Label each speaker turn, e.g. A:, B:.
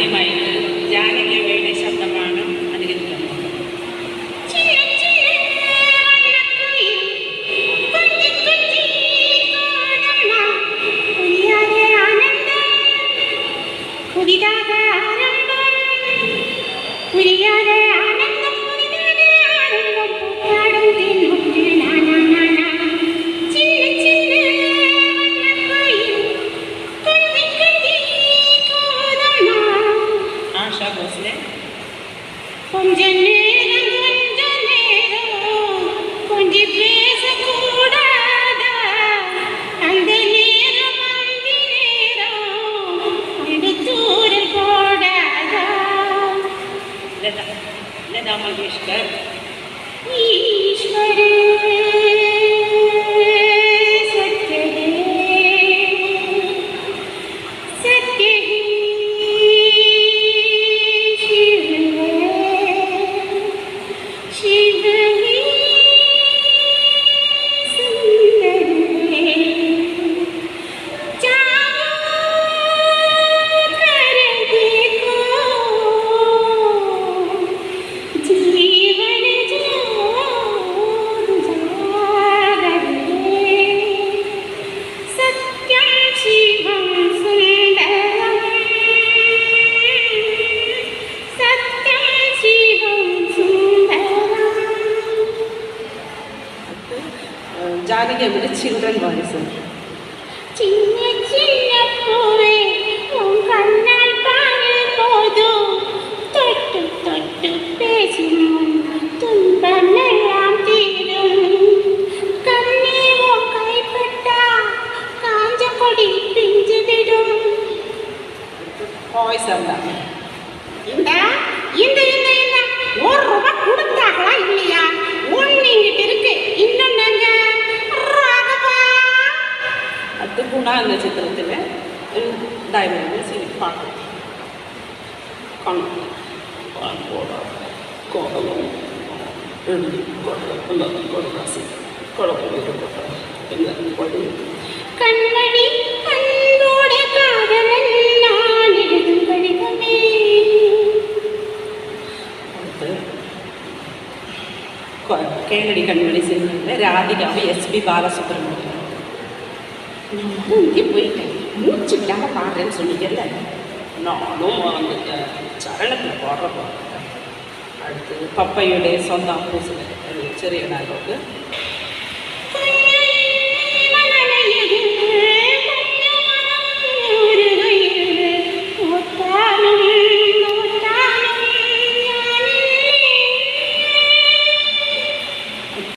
A: ആദ്യമായിട്ട് ജാനകിയമ്മയുടെ ശബ്ദമാണ് അനുകരിക്കുന്നത്. ആശാ ഭോസ്ലെ लता मंगेशकर ईश्वर सत्य सत्य शिव शिव सुंदर ஜானகி அம்மா சில்ட்ரன் வாய்ஸ். சின்ன சின்ன பூவே உன் கண்ணால் பாரு போதும், தொட்டு தொட்டு பேசும் துன்பமெல்லாம் தீரும், கண்ணே உன் கைப்பட்டா காஞ்ச கொடி பிஞ்சு விடும். வாய்ஸ் அதான். இந்த இந்த இந்த இந்த ₹1 கொடுத்தாங்களா இல்லையா? ஒன்னிங்கிட்ட இருக்கு. இன்னும் நாங்க அது குணா அந்த சித்திரத்தில் டைமண்ட் சரி பார்க்கலாம். கணக்கு கோலம் எழுதி எல்லாத்தையும் கொடுக்காசி குழப்பம் எல்லாத்தையும் படி கண்மணி கண்ணோட காதலன் நான் எழுதும் கடிதமே. கேளடி கண்மணி சினிமாவில் ராதிகாவை எஸ்பி பாலசுப்ரமணியம். இங்கே போயிட்டேன், மூச்சு விடாமல் பாடுறேன்னு சொன்னீங்கல்ல, நானும் அந்த சரணத்தில் பாடுற அடுத்து பப்பையுடைய சொந்த பூசில் அது சிறிய நாளுக்கு